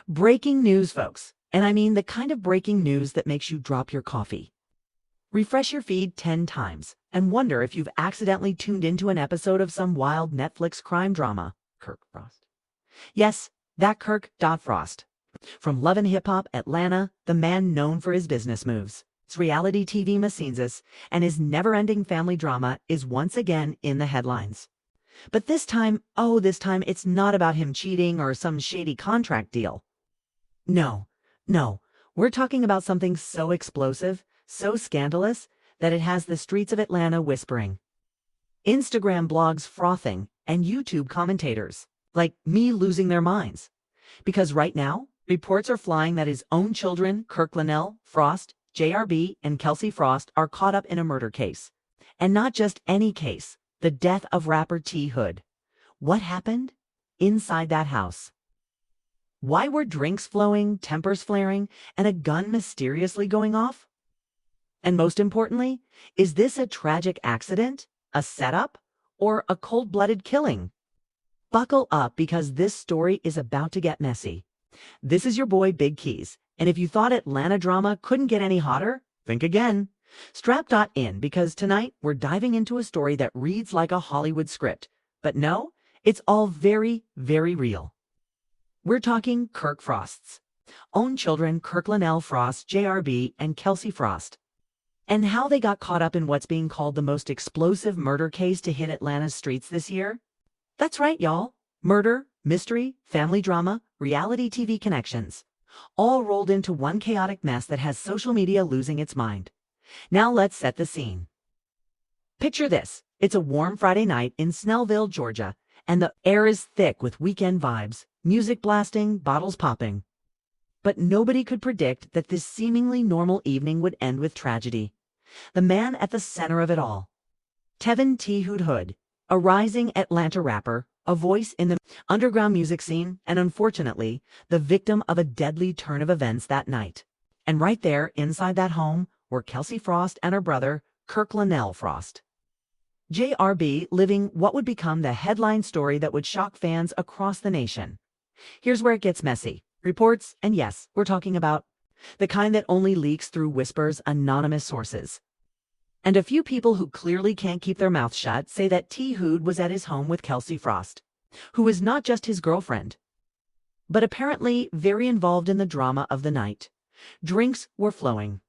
Breaking news, folks. And I mean the kind of breaking news that makes you drop your coffee. Refresh your feed 10 times and wonder if you've accidentally tuned into an episode of some wild Netflix crime drama. Kirk Frost. Yes, that Kirk Frost. From Love and Hip Hop Atlanta, the man known for his business moves, his reality TV messinas, and his never-ending family drama is once again in the headlines. But this time it's not about him cheating or some shady contract deal. No, we're talking about something so explosive, so scandalous, that it has the streets of Atlanta whispering. Instagram blogs frothing, and YouTube commentators, like me, losing their minds. Because right now, reports are flying that his own children, Kirk Frost, JRB, and Kelsey Frost, are caught up in a murder case. And not just any case, the death of rapper T. Hood. What happened inside that house? Why were drinks flowing, tempers flaring, and a gun mysteriously going off? And most importantly, is this a tragic accident, a setup, or a cold-blooded killing? Buckle up, because this story is about to get messy. This is your boy Big Keys, and if you thought Atlanta drama couldn't get any hotter, think again. Strap in, because tonight we're diving into a story that reads like a Hollywood script. But no, it's all very, very real. We're talking Kirk Frost's own children, Kirk Frost, JRB, and Kelsey Frost, and how they got caught up in what's being called the most explosive murder case to hit Atlanta's streets this year. That's right, y'all. Murder, mystery, family drama, reality TV connections, all rolled into one chaotic mess that has social media losing its mind. Now let's set the scene. Picture this. It's a warm Friday night in Snellville, Georgia, and the air is thick with weekend vibes, music blasting, bottles popping. But nobody could predict that this seemingly normal evening would end with tragedy. The man at the center of it all, Tevin T. Hood, a rising Atlanta rapper, a voice in the underground music scene, and unfortunately, the victim of a deadly turn of events that night. And right there, inside that home, were Kelsey Frost and her brother, Kirk Frost. JRB, living what would become the headline story that would shock fans across the nation. Here's where it gets messy. Reports, and yes, we're talking about the kind that only leaks through whispers, anonymous sources. And a few people who clearly can't keep their mouths shut say that T. Hood was at his home with Kelsey Frost, who was not just his girlfriend, but apparently very involved in the drama of the night. Drinks were flowing.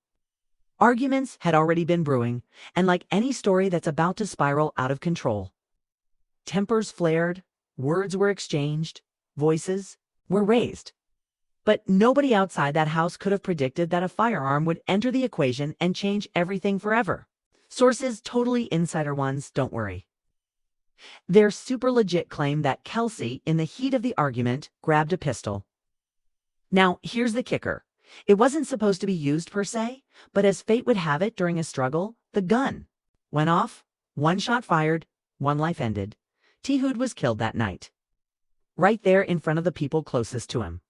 Arguments had already been brewing, and like any story that's about to spiral out of control, tempers flared, words were exchanged, voices were raised. But nobody outside that house could have predicted that a firearm would enter the equation and change everything forever. Sources, totally insider ones, don't worry. Their super legit claim that Kelsey, in the heat of the argument, grabbed a pistol. Now, here's the kicker. It wasn't supposed to be used per se, but as fate would have it, during a struggle, the gun went off, one shot fired, one life ended. T. Hood was killed that night, right there in front of the people closest to him.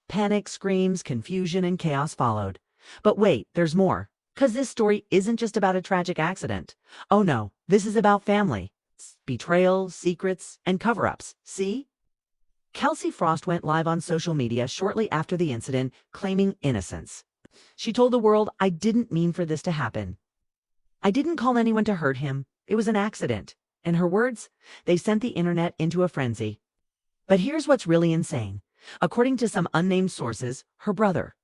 Panic, screams, confusion, and chaos followed. But wait, there's more. 'Cause this story isn't just about a tragic accident. Oh no, this is about family, betrayal, secrets, and cover-ups. See? Kelsey Frost went live on social media shortly after the incident, claiming innocence. She told the world, "I didn't mean for this to happen. I didn't call anyone to hurt him. It was an accident." In her words, they sent the internet into a frenzy. But here's what's really insane. According to some unnamed sources, her brother,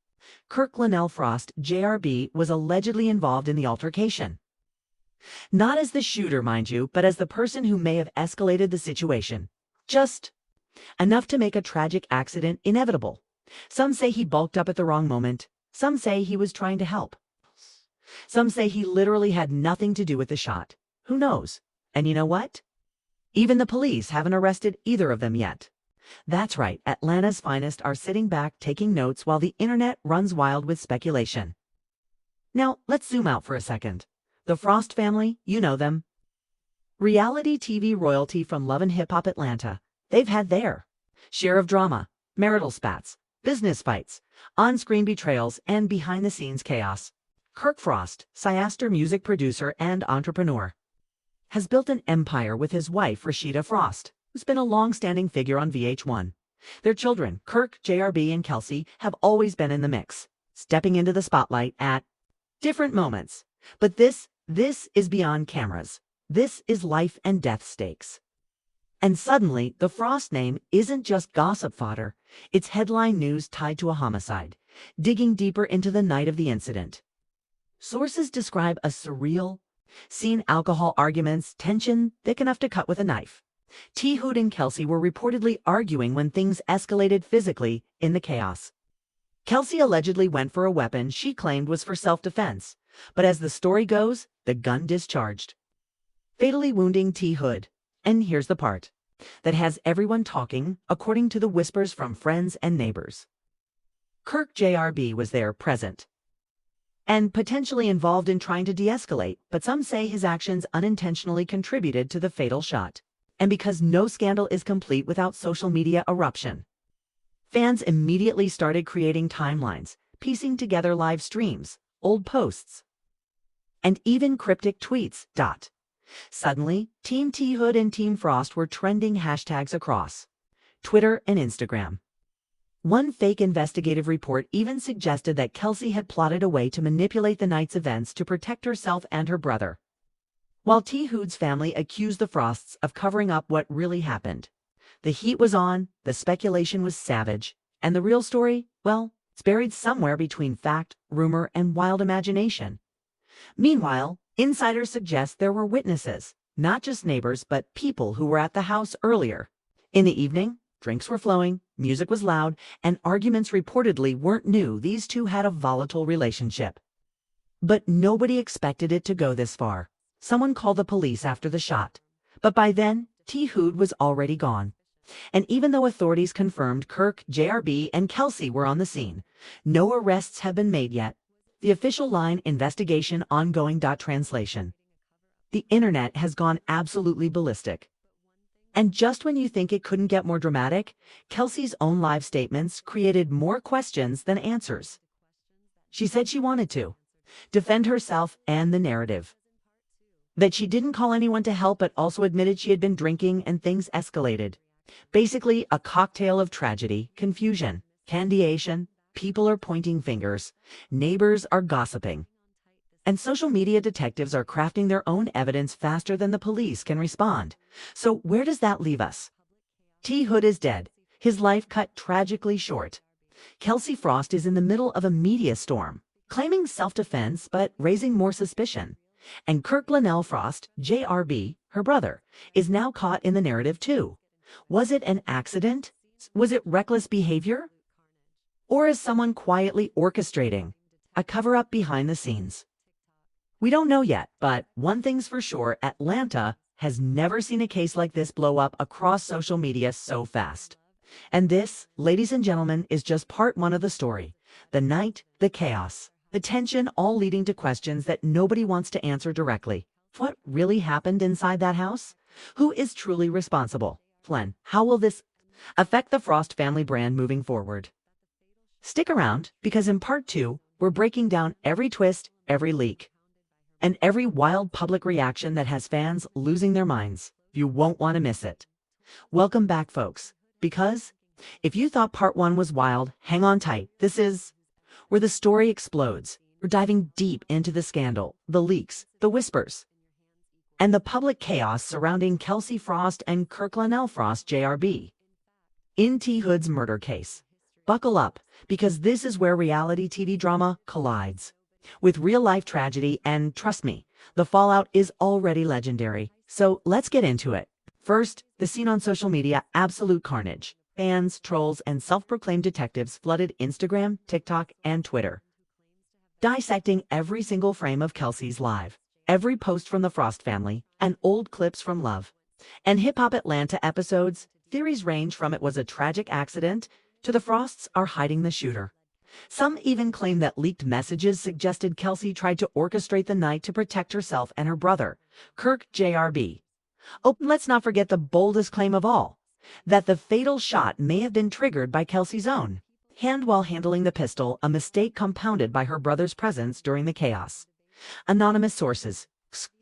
Kirk Frost, JRB, was allegedly involved in the altercation. Not as the shooter, mind you, but as the person who may have escalated the situation. Just enough to make a tragic accident inevitable. Some say he bulked up at the wrong moment. Some say he was trying to help. Some say he literally had nothing to do with the shot. Who knows? And you know what? Even the police haven't arrested either of them yet. That's right, Atlanta's finest are sitting back taking notes while the internet runs wild with speculation. Now, let's zoom out for a second. The Frost family, you know them. Reality TV royalty from Love and Hip Hop Atlanta. They've had their share of drama, marital spats, business fights, on-screen betrayals, and behind-the-scenes chaos. Kirk Frost, Siaster music producer and entrepreneur, has built an empire with his wife Rashida Frost, who's been a long-standing figure on VH1. Their children, Kirk, JRB, and Kelsey, have always been in the mix, stepping into the spotlight at different moments. But this is beyond cameras. This is life and death stakes. And suddenly, the Frost name isn't just gossip fodder. It's headline news tied to a homicide, digging deeper into the night of the incident. Sources describe a surreal scene: alcohol arguments, tension thick enough to cut with a knife. T. Hood and Kelsey were reportedly arguing when things escalated physically in the chaos. Kelsey allegedly went for a weapon she claimed was for self-defense, but as the story goes, the gun discharged, fatally wounding T. Hood. And here's the part that has everyone talking, according to the whispers from friends and neighbors. Kirk JRB was there, present, and potentially involved in trying to de-escalate, but some say his actions unintentionally contributed to the fatal shot. And because no scandal is complete without social media eruption, fans immediately started creating timelines, piecing together live streams, old posts, and even cryptic tweets. Suddenly, Team T. Hood and Team Frost were trending hashtags across Twitter and Instagram. One fake investigative report even suggested that Kelsey had plotted a way to manipulate the night's events to protect herself and her brother, while T. Hood's family accused the Frosts of covering up what really happened. The heat was on, the speculation was savage, and the real story, well, it's buried somewhere between fact, rumor, and wild imagination. Meanwhile, insiders suggest there were witnesses, not just neighbors, but people who were at the house earlier. In the evening, drinks were flowing, music was loud, and arguments reportedly weren't new. These two had a volatile relationship. But nobody expected it to go this far. Someone called the police after the shot, but by then, T. Hood was already gone. And even though authorities confirmed Kirk, JRB, and Kelsey were on the scene, no arrests have been made yet. The official line: investigation ongoing. Translation: the internet has gone absolutely ballistic. And just when you think it couldn't get more dramatic, Kelsey's own live statements created more questions than answers. She said she wanted to defend herself and the narrative, that she didn't call anyone to help, but also admitted she had been drinking and things escalated. Basically, a cocktail of tragedy, confusion, candiation. People are pointing fingers, neighbors are gossiping, and social media detectives are crafting their own evidence faster than the police can respond. So where does that leave us? T. Hood is dead, his life cut tragically short. Kelsey Frost is in the middle of a media storm, claiming self-defense but raising more suspicion. And Kirk Frost, JRB, her brother, is now caught in the narrative too. Was it an accident? Was it reckless behavior? Or is someone quietly orchestrating a cover-up behind the scenes? We don't know yet, but one thing's for sure: Atlanta has never seen a case like this blow up across social media so fast. And this, ladies and gentlemen, is just part one of the story. The night, the chaos, the tension, all leading to questions that nobody wants to answer directly. What really happened inside that house? Who is truly responsible? How will this affect the Frost family brand moving forward? Stick around, because in part 2, we're breaking down every twist, every leak, and every wild public reaction that has fans losing their minds. You won't want to miss it. Welcome back, folks, because if you thought part 1 was wild, hang on tight. This is where the story explodes. We're diving deep into the scandal, the leaks, the whispers, and the public chaos surrounding Kelsey Frost and Kirk Frost, JRB, in T. Hood's murder case. Buckle up, because this is where reality TV drama collides with real-life tragedy, and trust me, the fallout is already legendary. So let's get into it. First, the scene on social media: absolute carnage. Fans, trolls, and self-proclaimed detectives flooded Instagram, TikTok, and Twitter, dissecting every single frame of Kelsey's live, every post from the Frost family, and old clips from Love and Hip Hop Atlanta episodes. Theories range from it was a tragic accident to the Frosts are hiding the shooter. Some even claim that leaked messages suggested Kelsey tried to orchestrate the night to protect herself and her brother, Kirk, JRB. Oh, let's not forget the boldest claim of all, that the fatal shot may have been triggered by Kelsey's own hand while handling the pistol, a mistake compounded by her brother's presence during the chaos. Anonymous sources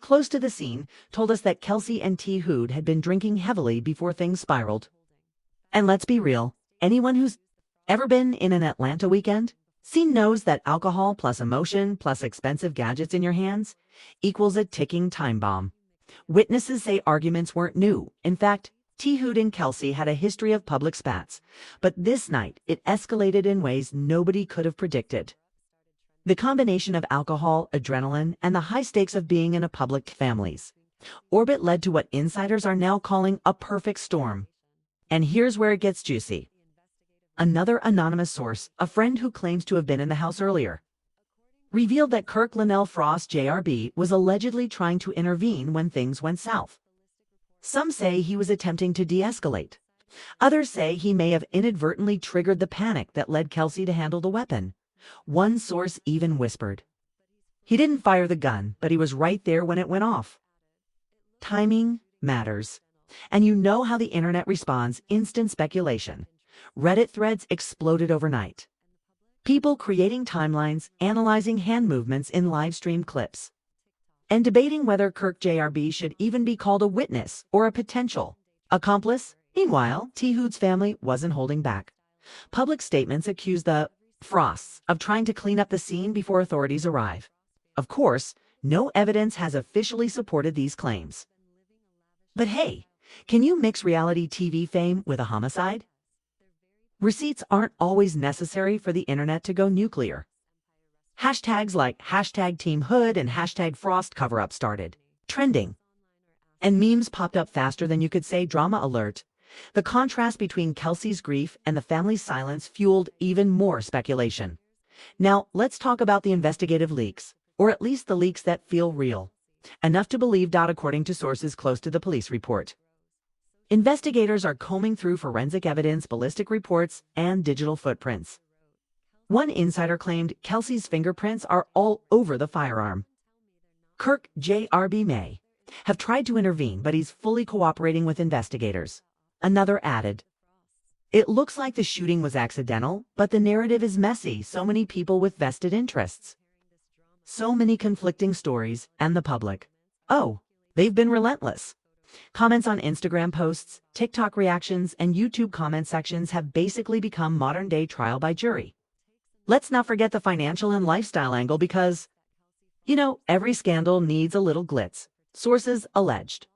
close to the scene told us that Kelsey and T. Hood had been drinking heavily before things spiraled. And let's be real, Anyone who's ever been in an Atlanta weekend knows that alcohol plus emotion plus expensive gadgets in your hands equals a ticking time bomb. Witnesses say arguments weren't new. In fact, T. Hood and Kelsey had a history of public spats, but this night it escalated in ways nobody could have predicted. The combination of alcohol, adrenaline, and the high stakes of being in a public family's orbit led to what insiders are now calling a perfect storm. And here's where it gets juicy. Another anonymous source, a friend who claims to have been in the house earlier, revealed that Kirk Frost JRB was allegedly trying to intervene when things went south. Some say he was attempting to de-escalate. Others say he may have inadvertently triggered the panic that led Kelsey to handle the weapon. One source even whispered, "He didn't fire the gun, but he was right there when it went off." Timing matters. And you know how the internet responds: instant speculation. Reddit threads exploded overnight. People creating timelines, analyzing hand movements in live-streamed clips, and debating whether Kirk JRB should even be called a witness or a potential accomplice. Meanwhile, T. Hood's family wasn't holding back. Public statements accused the Frosts of trying to clean up the scene before authorities arrive. Of course, no evidence has officially supported these claims. But hey, can you mix reality TV fame with a homicide? Receipts aren't always necessary for the internet to go nuclear. Hashtags like #TeamHood and #Frost cover-up started trending, and memes popped up faster than you could say drama alert. The contrast between Kelsey's grief and the family's silence fueled even more speculation. Now, let's talk about the investigative leaks, or at least the leaks that feel real. Enough to believe. According to sources close to the police report, investigators are combing through forensic evidence, ballistic reports, and digital footprints. One insider claimed Kelsey's fingerprints are all over the firearm. Kirk JRB may have tried to intervene, but he's fully cooperating with investigators. Another added, "It looks like the shooting was accidental, but the narrative is messy. So many people with vested interests. So many conflicting stories, and the public, oh, they've been relentless." Comments on Instagram posts, TikTok reactions, and YouTube comment sections have basically become modern-day trial by jury. Let's not forget the financial and lifestyle angle because, every scandal needs a little glitz. Sources alleged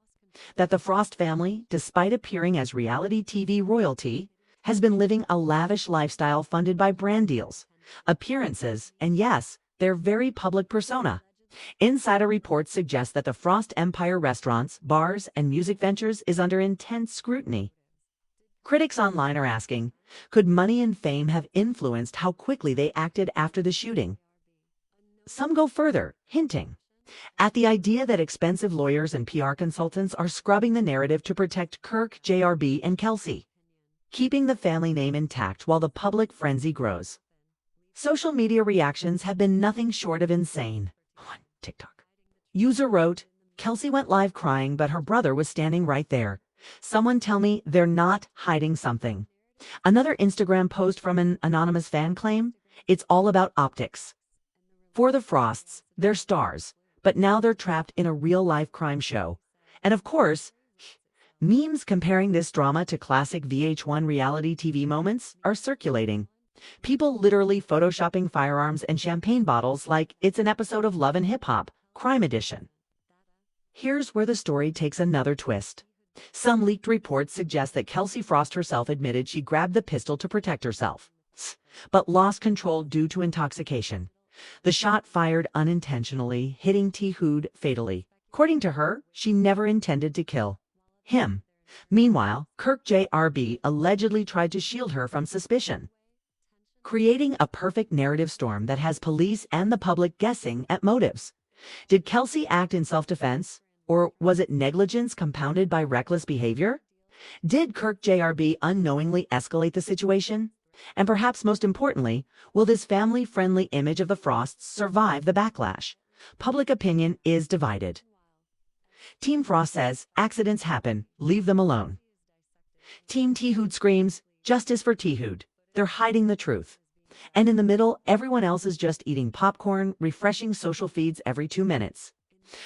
that the Frost family, despite appearing as reality TV royalty, has been living a lavish lifestyle funded by brand deals, appearances, and yes, their very public persona. Insider reports suggest that the Frost Empire restaurants, bars, and music ventures is under intense scrutiny. Critics online are asking, could money and fame have influenced how quickly they acted after the shooting? Some go further, hinting at the idea that expensive lawyers and PR consultants are scrubbing the narrative to protect Kirk, JRB, and Kelsey, keeping the family name intact while the public frenzy grows. Social media reactions have been nothing short of insane. On TikTok, user wrote, "Kelsey went live crying, but her brother was standing right there. Someone tell me they're not hiding something." Another Instagram post from an anonymous fan claimed, "It's all about optics. For the Frosts, they're stars, but now they're trapped in a real-life crime show." And of course, memes comparing this drama to classic VH1 reality TV moments are circulating. People literally photoshopping firearms and champagne bottles like it's an episode of Love and Hip Hop, Crime Edition. Here's where the story takes another twist. Some leaked reports suggest that Kelsey Frost herself admitted she grabbed the pistol to protect herself, but lost control due to intoxication. The shot fired unintentionally, hitting T. Hood fatally. According to her, she never intended to kill him. Meanwhile, Kirk JRB allegedly tried to shield her from suspicion, creating a perfect narrative storm that has police and the public guessing at motives. Did Kelsey act in self-defense, or was it negligence compounded by reckless behavior? Did Kirk JRB unknowingly escalate the situation? And perhaps most importantly, will this family-friendly image of the Frosts survive the backlash? Public opinion is divided. Team Frost says, accidents happen, leave them alone. Team T. Hood screams, justice for T. Hood. They're hiding the truth. And in the middle, everyone else is just eating popcorn, refreshing social feeds every 2 minutes.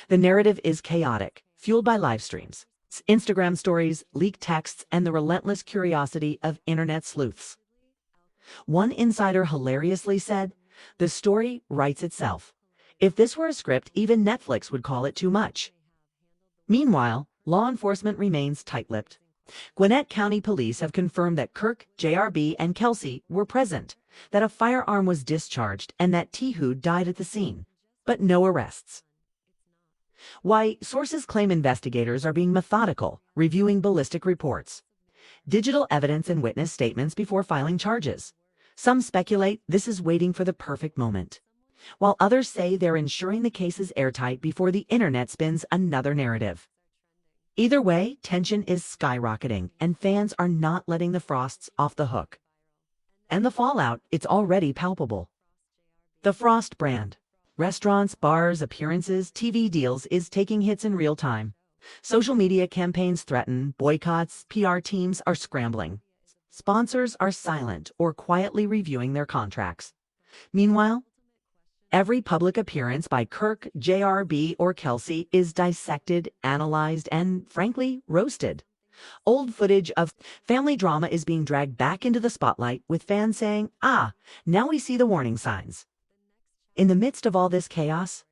The narrative is chaotic, fueled by live streams, Instagram stories, leaked texts, and the relentless curiosity of internet sleuths. One insider hilariously said, "The story writes itself. If this were a script, even Netflix would call it too much." Meanwhile, law enforcement remains tight-lipped. Gwinnett County Police have confirmed that Kirk, JRB, and Kelsey were present, that a firearm was discharged, and that T-Hood died at the scene. But no arrests. Why, sources claim investigators are being methodical, reviewing ballistic reports, digital evidence, and witness statements before filing charges. Some speculate this is waiting for the perfect moment, while others say they're ensuring the case is airtight before the internet spins another narrative. Either way, tension is skyrocketing, and fans are not letting the Frosts off the hook. And the fallout, it's already palpable. The Frost brand. Restaurants, bars, appearances, TV deals is taking hits in real time. Social media campaigns threaten, boycotts, PR teams are scrambling. Sponsors are silent or quietly reviewing their contracts. Meanwhile, every public appearance by Kirk, JRB, or Kelsey is dissected, analyzed, and, frankly, roasted. Old footage of family drama is being dragged back into the spotlight, with fans saying, now we see the warning signs. In the midst of all this chaos,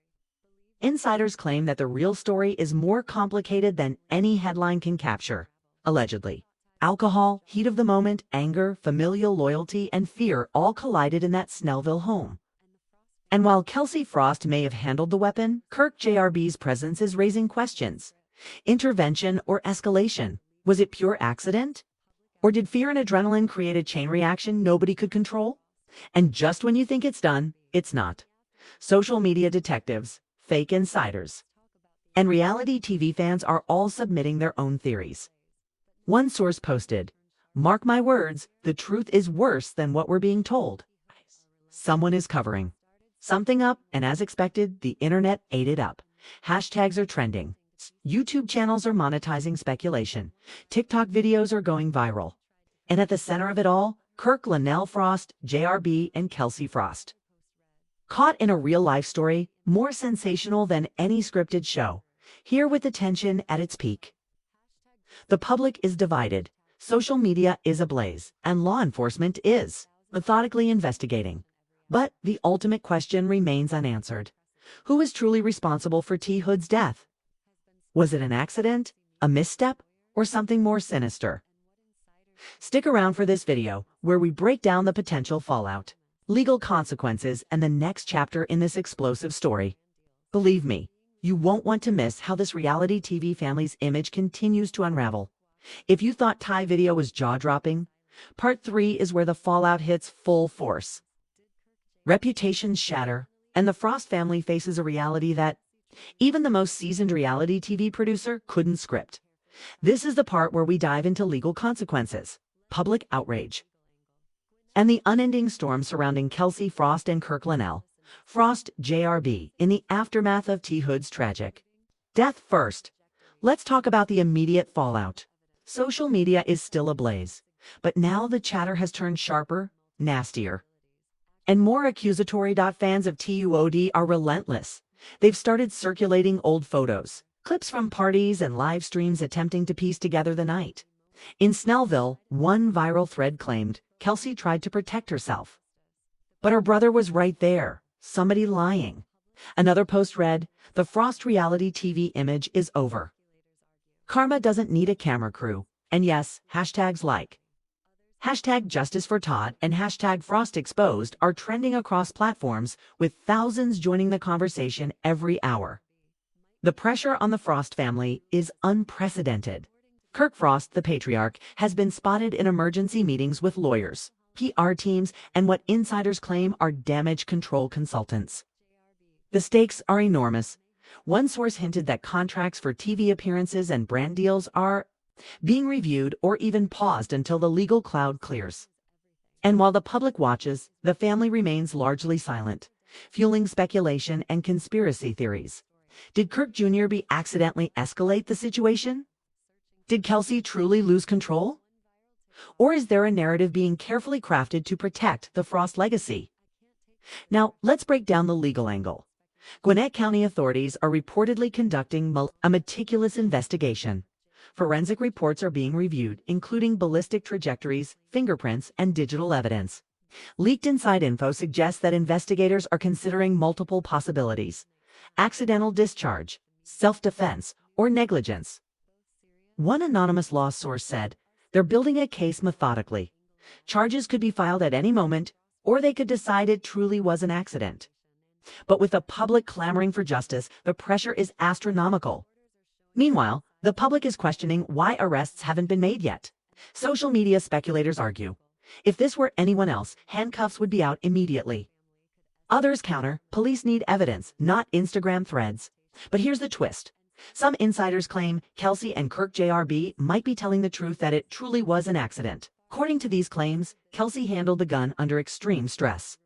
insiders claim that the real story is more complicated than any headline can capture. Allegedly, alcohol, heat of the moment, anger, familial loyalty, and fear all collided in that Snellville home. And while Kelsey Frost may have handled the weapon, Kirk JRB's presence is raising questions. Intervention or escalation? Was it pure accident? Or did fear and adrenaline create a chain reaction nobody could control? And just when you think it's done, it's not. Social media detectives, fake insiders, and reality TV fans are all submitting their own theories. One source posted, "Mark my words, the truth is worse than what we're being told." Someone is covering something up, and as expected, the internet ate it up. Hashtags are trending. YouTube channels are monetizing speculation. TikTok videos are going viral. And at the center of it all, Kirk Frost, JRB, and Kelsey Frost. Caught in a real-life story, more sensational than any scripted show, here with the tension at its peak. The public is divided, social media is ablaze, and law enforcement is methodically investigating. But the ultimate question remains unanswered. Who is truly responsible for T-Hood's death? Was it an accident, a misstep, or something more sinister? Stick around for this video, where we break down the potential fallout, legal consequences, and the next chapter in this explosive story. Believe me, you won't want to miss how this reality TV family's image continues to unravel. If you thought Thai video was jaw-dropping, part 3 is where the fallout hits full force. Reputations shatter, and the Frost family faces a reality that even the most seasoned reality TV producer couldn't script. This is the part where we dive into legal consequences, public outrage, and the unending storm surrounding Kelsey Frost and Kirk Frost, JRB, in the aftermath of T-Hood's tragic death. First, let's talk about the immediate fallout. Social media is still ablaze, but now the chatter has turned sharper, nastier, and more accusatory. Fans of TUOD are relentless. They've started circulating old photos, clips from parties, and live streams attempting to piece together the night. In Snellville, one viral thread claimed Kelsey tried to protect herself, but her brother was right there, somebody lying. Another post read, "The Frost reality TV image is over. Karma doesn't need a camera crew." And yes, hashtags like #JusticeForTodd and #FrostExposed are trending across platforms, with thousands joining the conversation every hour. The pressure on the Frost family is unprecedented. Kirk Frost, the patriarch, has been spotted in emergency meetings with lawyers, PR teams, and what insiders claim are damage control consultants. The stakes are enormous. One source hinted that contracts for TV appearances and brand deals are being reviewed or even paused until the legal cloud clears. And while the public watches, the family remains largely silent, fueling speculation and conspiracy theories. Did Kirk Jr. accidentally escalate the situation? Did Kelsey truly lose control? Or is there a narrative being carefully crafted to protect the Frost legacy? Now, let's break down the legal angle. Gwinnett County authorities are reportedly conducting a meticulous investigation. Forensic reports are being reviewed, including ballistic trajectories, fingerprints, and digital evidence. Leaked inside info suggests that investigators are considering multiple possibilities: accidental discharge, self-defense, or negligence. One anonymous law source said, "They're building a case methodically. Charges could be filed at any moment, or they could decide it truly was an accident." But with the public clamoring for justice, the pressure is astronomical. Meanwhile, the public is questioning why arrests haven't been made yet. Social media speculators argue, if this were anyone else, handcuffs would be out immediately. Others counter, police need evidence, not Instagram threads. But here's the twist. Some insiders claim Kelsey and Kirk JRB might be telling the truth, that it truly was an accident. According to these claims, Kelsey handled the gun under extreme stress.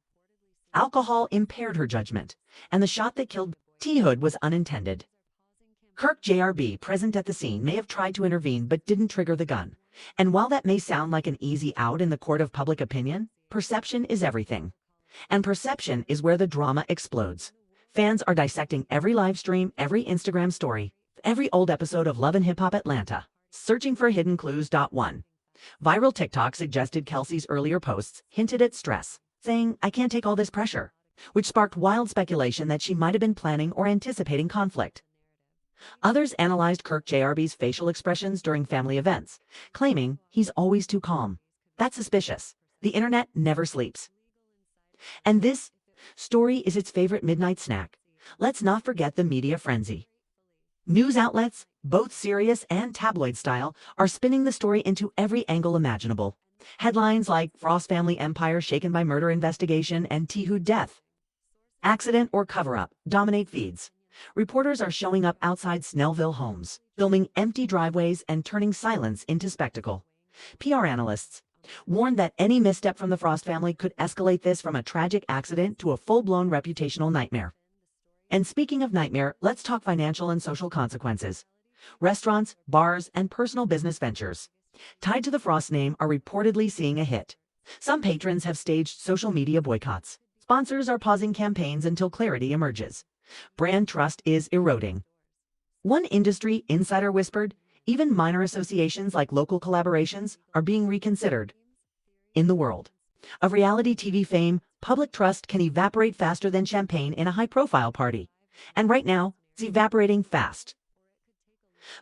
Alcohol impaired her judgment, and the shot that killed T. Hood was unintended. Kirk JRB, present at the scene, may have tried to intervene but didn't trigger the gun. And while that may sound like an easy out in the court of public opinion, perception is everything. And perception is where the drama explodes. Fans are dissecting every live stream, every Instagram story, every old episode of Love and Hip Hop Atlanta, searching for hidden clues. One viral TikTok suggested Kelsey's earlier posts hinted at stress, saying, "I can't take all this pressure," which sparked wild speculation that she might have been planning or anticipating conflict. Others analyzed Kirk JRB's facial expressions during family events, claiming he's always too calm. That's suspicious. The internet never sleeps. And this story is its favorite midnight snack. Let's not forget the media frenzy. News outlets, both serious and tabloid style, are spinning the story into every angle imaginable. Headlines like "Frost family empire shaken by murder investigation" and "T. Hood death, accident or cover-up" dominate feeds. Reporters are showing up outside Snellville homes, filming empty driveways and turning silence into spectacle. PR analysts warned that any misstep from the Frost family could escalate this from a tragic accident to a full-blown reputational nightmare. And speaking of nightmare, let's talk financial and social consequences. Restaurants, bars, and personal business ventures tied to the Frost name are reportedly seeing a hit. Some patrons have staged social media boycotts. Sponsors are pausing campaigns until clarity emerges. Brand trust is eroding. One industry insider whispered, even minor associations like local collaborations are being reconsidered. In the world of reality TV fame, public trust can evaporate faster than champagne in a high-profile party. And right now, it's evaporating fast.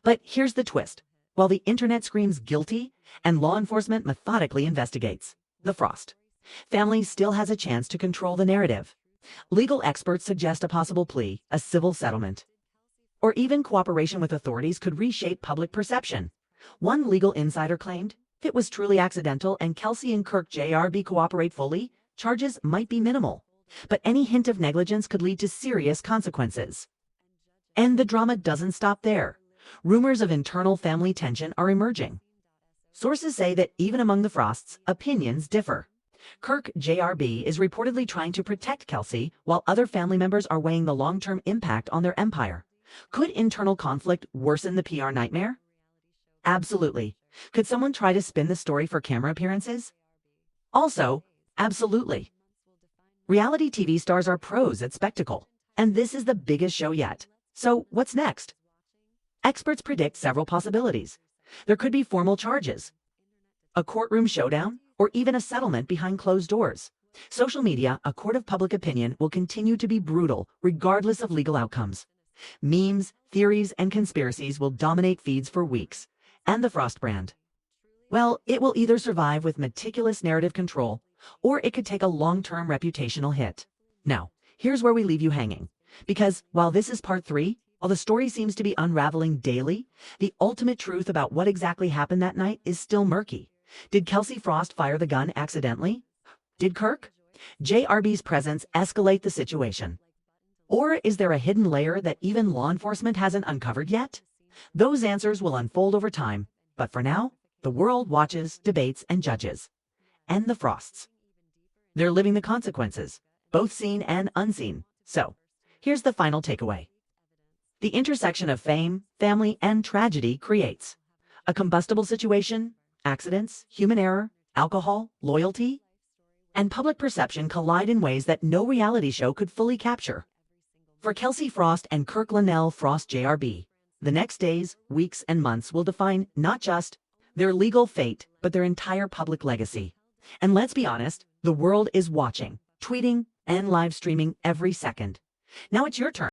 But here's the twist. While the internet screams guilty and law enforcement methodically investigates, the Frost family still has a chance to control the narrative. Legal experts suggest a possible plea, a civil settlement, or even cooperation with authorities could reshape public perception. One legal insider claimed, if it was truly accidental and Kelsey and Kirk JRB cooperate fully, charges might be minimal. But any hint of negligence could lead to serious consequences. And the drama doesn't stop there. Rumors of internal family tension are emerging. Sources say that even among the Frosts, opinions differ. Kirk JRB is reportedly trying to protect Kelsey, while other family members are weighing the long-term impact on their empire. Could internal conflict worsen the PR nightmare? Absolutely. Could someone try to spin the story for camera appearances? Also, absolutely. Reality TV stars are pros at spectacle, and this is the biggest show yet. So what's next? Experts predict several possibilities. There could be formal charges, a courtroom showdown, or even a settlement behind closed doors. Social media, a court of public opinion, will continue to be brutal regardless of legal outcomes. Memes, theories, and conspiracies will dominate feeds for weeks. And the Frost brand, well, it will either survive with meticulous narrative control, or it could take a long-term reputational hit. Now, here's where we leave you hanging. Because while this is part 3, while the story seems to be unraveling daily, the ultimate truth about what exactly happened that night is still murky. Did Kelsey Frost fire the gun accidentally? Did Kirk JRB's presence escalate the situation? Or is there a hidden layer that even law enforcement hasn't uncovered yet? Those answers will unfold over time, but for now, the world watches, debates, and judges. And the Frosts, they're living the consequences, both seen and unseen. So, here's the final takeaway. The intersection of fame, family, and tragedy creates a combustible situation. Accidents, human error, alcohol, loyalty, and public perception collide in ways that no reality show could fully capture. For Kelsey Frost and Kirk Frost JRB, The next days, weeks, and months will define not just their legal fate, but their entire public legacy. And let's be honest, the world is watching, tweeting, and live streaming every second. Now it's your turn.